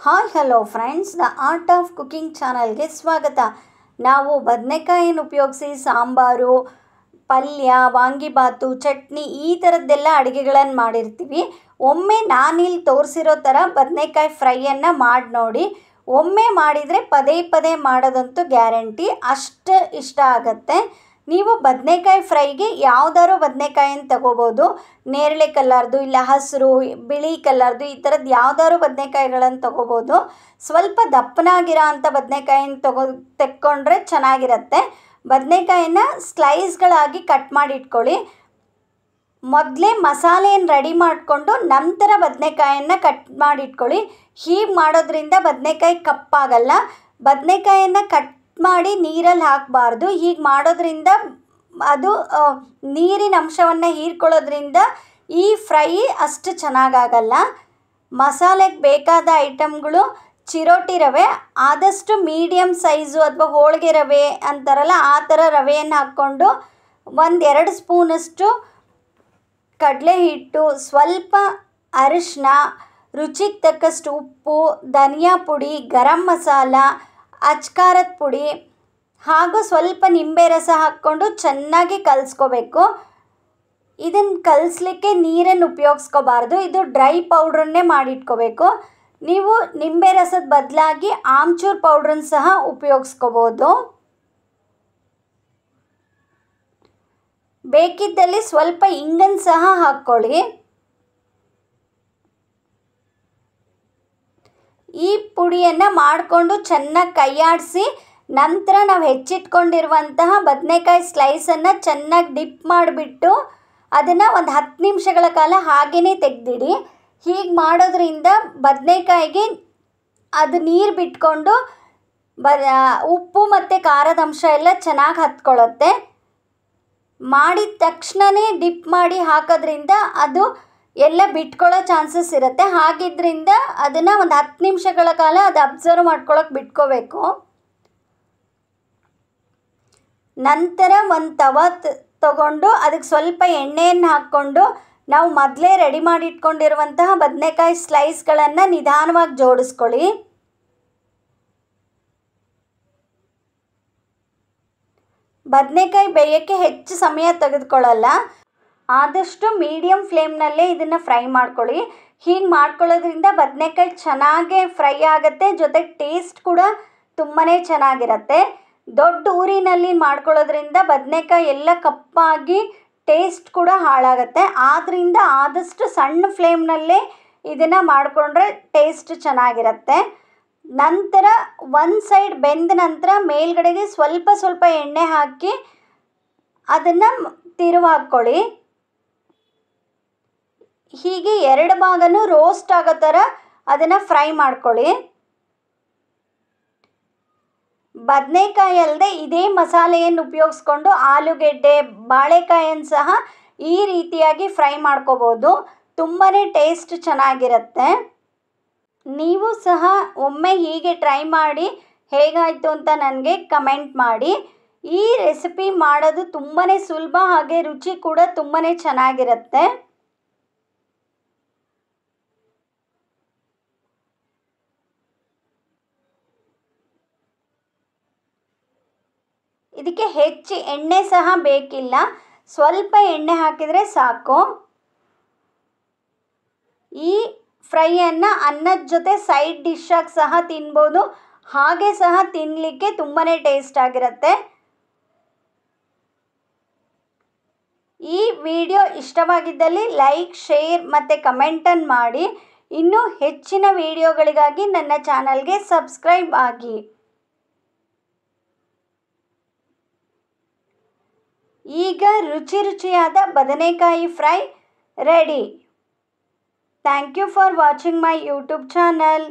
Hi hello friends, the art of cooking ಚಾನಲ್ಗೆ ಸ್ವಾಗತ. ನಾವು ಬದನೆಕಾಯಿನ ಉಪಯೋಗಿಸಿ ಸಾಂಬಾರು, ಪಲ್ಯ, ವಾಂಗಿಬಾತು, ಚಟ್ನಿ ಈ ಥರದ್ದೆಲ್ಲ ಅಡುಗೆಗಳನ್ನು ಮಾಡಿರ್ತೀವಿ. ಒಮ್ಮೆ ನಾನಿಲ್ಲಿ ತೋರಿಸಿರೋ ಥರ ಬದನೆಕಾಯಿ ಫ್ರೈಯನ್ನು ಮಾಡಿ ನೋಡಿ. ಒಮ್ಮೆ ಮಾಡಿದರೆ ಪದೇ ಪದೇ ಮಾಡೋದಂತೂ ಗ್ಯಾರಂಟಿ, ಅಷ್ಟು ಇಷ್ಟ ಆಗುತ್ತೆ. ನೀವು ಬದನೆಕಾಯಿ ಫ್ರೈಗೆ ಯಾವುದಾದ್ರು ಬದನೆಕಾಯಿನ ತಗೋಬೋದು. ನೇರಳೆ ಕಲರ್ದು, ಇಲ್ಲ ಹಸಿರು, ಬಿಳಿ ಕಲರ್ದು, ಈ ಥರದ್ದು ಯಾವುದಾದ್ರು ಬದನೆಕಾಯಿಗಳನ್ನು ತಗೋಬೋದು. ಸ್ವಲ್ಪ ದಪ್ಪನಾಗಿರೋ ಅಂಥ ಬದನೆಕಾಯಿನ ತೆಕ್ಕೊಂಡ್ರೆ ಚೆನ್ನಾಗಿರುತ್ತೆ. ಬದನೆಕಾಯಿನ ಸ್ಲೈಸ್ಗಳಾಗಿ ಕಟ್ ಮಾಡಿ ಇಟ್ಕೊಳ್ಳಿ. ಮೊದಲೇ ಮಸಾಲೆಯನ್ನು ರೆಡಿ ಮಾಡಿಕೊಂಡು ನಂತರ ಬದನೆಕಾಯನ್ನು ಕಟ್ ಮಾಡಿ ಇಟ್ಕೊಳ್ಳಿ. ಹೀಗೆ ಮಾಡೋದ್ರಿಂದ ಬದನೆಕಾಯಿ ಕಪ್ಪಾಗಲ್ಲ. ಬದನೆಕಾಯನ್ನು ಕಟ್ ಮಾಡಿ ನೀರಲ್ಲಿ ಹಾಕಬಾರ್ದು. ಹೀಗೆ ಮಾಡೋದ್ರಿಂದ ಅದು ನೀರಿನ ಅಂಶವನ್ನು ಹೀರ್ಕೊಳ್ಳೋದ್ರಿಂದ ಈ ಫ್ರೈ ಅಷ್ಟು ಚೆನ್ನಾಗಾಗಲ್ಲ. ಮಸಾಲೆಗೆ ಬೇಕಾದ ಐಟಮ್ಗಳು ಚಿರೋಟಿ ರವೆ, ಆದಷ್ಟು ಮೀಡಿಯಮ್ ಸೈಜು ಅಥವಾ ಹೋಳಿಗೆ ರವೆ ಅಂತಾರಲ್ಲ ಆ ಥರ ರವೆಯನ್ನು ಹಾಕ್ಕೊಂಡು 1-2 ಸ್ಪೂನಷ್ಟು ಕಡಲೆ ಹಿಟ್ಟು, ಸ್ವಲ್ಪ ಅರಿಶಿನ, ರುಚಿಗೆ ತಕ್ಕಷ್ಟು ಉಪ್ಪು, ಧನಿಯಾ ಪುಡಿ, ಗರಂ ಮಸಾಲ, ಅಚ್ಕಾರದ ಪುಡಿ ಹಾಗೂ ಸ್ವಲ್ಪ ನಿಂಬೆ ರಸ ಹಾಕ್ಕೊಂಡು ಚೆನ್ನಾಗಿ ಕಲಿಸ್ಕೋಬೇಕು. ಇದನ್ನು ಕಲಿಸ್ಲಿಕ್ಕೆ ನೀರನ್ನು ಉಪಯೋಗಿಸ್ಕೋಬಾರ್ದು. ಇದು ಡ್ರೈ ಪೌಡ್ರನ್ನೇ ಮಾಡಿಟ್ಕೋಬೇಕು. ನೀವು ನಿಂಬೆ ರಸದ ಬದಲಾಗಿ ಆಮ್ಚೂರ್ ಪೌಡ್ರನ್ನ ಸಹ ಉಪಯೋಗಿಸ್ಕೋಬೋದು. ಬೇಕಿದ್ದಲ್ಲಿ ಸ್ವಲ್ಪ ಇಂಗನ್ನು ಸಹ ಹಾಕ್ಕೊಳ್ಳಿ. ಈ ಪುಡಿಯನ್ನು ಮಾಡಿಕೊಂಡು ಚೆನ್ನಾಗಿ ಕೈಯಾಡಿಸಿ ನಂತರ ನಾವು ಹೆಚ್ಚಿಟ್ಕೊಂಡಿರುವಂತಹ ಬದನೆಕಾಯಿ ಸ್ಲೈಸನ್ನು ಚೆನ್ನಾಗಿ ಡಿಪ್ ಮಾಡಿಬಿಟ್ಟು ಅದನ್ನು ಒಂದು 10 ನಿಮಿಷಗಳ ಕಾಲ ಹಾಗೆಯೇ ತೆಗೆದಿಡಿ. ಹೀಗೆ ಮಾಡೋದ್ರಿಂದ ಬದನೆಕಾಯಿಗೆ ಅದು ನೀರು ಬಿಟ್ಕೊಂಡು ಉಪ್ಪು ಮತ್ತು ಖಾರದ ಅಂಶ ಎಲ್ಲ ಚೆನ್ನಾಗಿ ಹತ್ಕೊಳ್ಳುತ್ತೆ. ಮಾಡಿದ ತಕ್ಷಣವೇ ಡಿಪ್ ಮಾಡಿ ಹಾಕೋದ್ರಿಂದ ಅದು ಎಲ್ಲ ಬಿಟ್ಕೊಳ್ಳೋ ಚಾನ್ಸಸ್ ಇರುತ್ತೆ. ಹಾಗಿದ್ದರಿಂದ ಅದನ್ನು ಒಂದು 10 ನಿಮಿಷಗಳ ಕಾಲ ಅದು ಅಬ್ಸರ್ವ್ ಮಾಡ್ಕೊಳ್ಳೋಕೆ ಬಿಟ್ಕೋಬೇಕು. ನಂತರ ಒಂದು ತವಾ ತಗೊಂಡು ಅದಕ್ಕೆ ಸ್ವಲ್ಪ ಎಣ್ಣೆಯನ್ನು ಹಾಕ್ಕೊಂಡು ನಾವು ಮೊದಲೇ ರೆಡಿ ಮಾಡಿ ಇಟ್ಕೊಂಡಿರುವಂತಹ ಬದನೆಕಾಯಿ ಸ್ಲೈಸ್ಗಳನ್ನು ನಿಧಾನವಾಗಿ ಜೋಡಿಸ್ಕೊಳ್ಳಿ. ಬದನೆಕಾಯಿ ಬೇಯೋಕ್ಕೆ ಹೆಚ್ಚು ಸಮಯ ತೆಗೆದುಕೊಳ್ಳಲ್ಲ. ಆದಷ್ಟು ಮೀಡಿಯಮ್ ಫ್ಲೇಮ್ನಲ್ಲೇ ಇದನ್ನು ಫ್ರೈ ಮಾಡ್ಕೊಳ್ಳಿ. ಹೀಗೆ ಮಾಡ್ಕೊಳ್ಳೋದ್ರಿಂದ ಬದನೆಕಾಯಿ ಚೆನ್ನಾಗೇ ಫ್ರೈ ಆಗುತ್ತೆ, ಜೊತೆಗೆ ಟೇಸ್ಟ್ ಕೂಡ ತುಂಬಾ ಚೆನ್ನಾಗಿರುತ್ತೆ. ದೊಡ್ಡ ಊರಿನಲ್ಲಿ ಮಾಡ್ಕೊಳ್ಳೋದ್ರಿಂದ ಬದನೆಕಾಯಿ ಎಲ್ಲ ಕಪ್ಪಾಗಿ ಟೇಸ್ಟ್ ಕೂಡ ಹಾಳಾಗುತ್ತೆ. ಆದ್ದರಿಂದ ಆದಷ್ಟು ಸಣ್ಣ ಫ್ಲೇಮ್ನಲ್ಲೇ ಇದನ್ನು ಮಾಡಿಕೊಂಡ್ರೆ ಟೇಸ್ಟ್ ಚೆನ್ನಾಗಿರುತ್ತೆ. ನಂತರ ಒಂದು ಸೈಡ್ ಬೆಂದ ನಂತರ ಮೇಲ್ಗಡೆಗೆ ಸ್ವಲ್ಪ ಸ್ವಲ್ಪ ಎಣ್ಣೆ ಹಾಕಿ ಅದನ್ನು ತಿರುವು ಹಾಕ್ಕೊಳ್ಳಿ. ಹೀಗೆ 2 ಭಾಗನೂ ರೋಸ್ಟ್ ಆಗೋ ಥರ ಅದನ್ನು ಫ್ರೈ ಮಾಡ್ಕೊಳ್ಳಿ. ಬದನೆಕಾಯಿ ಅಲ್ಲದೆ ಇದೇ ಮಸಾಲೆಯನ್ನು ಉಪಯೋಗಿಸ್ಕೊಂಡು ಆಲೂಗೆಡ್ಡೆ, ಬಾಳೆಕಾಯನ್ನು ಸಹ ಈ ರೀತಿಯಾಗಿ ಫ್ರೈ ಮಾಡ್ಕೋಬೋದು. ತುಂಬಾ ಟೇಸ್ಟ್ ಚೆನ್ನಾಗಿರುತ್ತೆ. ನೀವು ಸಹ ಒಮ್ಮೆ ಹೀಗೆ ಟ್ರೈ ಮಾಡಿ ಹೇಗಾಯಿತು ಅಂತ ನನಗೆ ಕಮೆಂಟ್ ಮಾಡಿ. ಈ ರೆಸಿಪಿ ಮಾಡೋದು ತುಂಬಾ ಸುಲಭ, ಹಾಗೆ ರುಚಿ ಕೂಡ ತುಂಬಾ ಚೆನ್ನಾಗಿರುತ್ತೆ. ಇದಕ್ಕೆ ಹೆಚ್ಚು ಎಣ್ಣೆ ಸಹ ಬೇಕಿಲ್ಲ, ಸ್ವಲ್ಪ ಎಣ್ಣೆ ಹಾಕಿದರೆ ಸಾಕು. ಈ ಫ್ರೈಯನ್ನು ಅನ್ನದ ಜೊತೆ ಸೈಡ್ ಡಿಶ್ಶಾಗಿ ಸಹ ತಿನ್ಬೋದು, ಹಾಗೆ ಸಹ ತಿನ್ನಲಿಕ್ಕೆ ತುಂಬಾ ಟೇಸ್ಟ್ ಆಗಿರುತ್ತೆ. ಈ ವಿಡಿಯೋ ಇಷ್ಟವಾಗಿದ್ದಲ್ಲಿ ಲೈಕ್, ಶೇರ್ ಮತ್ತು ಕಮೆಂಟನ್ನು ಮಾಡಿ. ಇನ್ನೂ ಹೆಚ್ಚಿನ ವಿಡಿಯೋಗಳಿಗಾಗಿ ನನ್ನ ಚಾನಲ್ಗೆ ಸಬ್ಸ್ಕ್ರೈಬ್ ಆಗಿ. ಈಗ ರುಚಿಯಾದ ಬದನೆಕಾಯಿ fry ready. Thank you for watching my YouTube channel.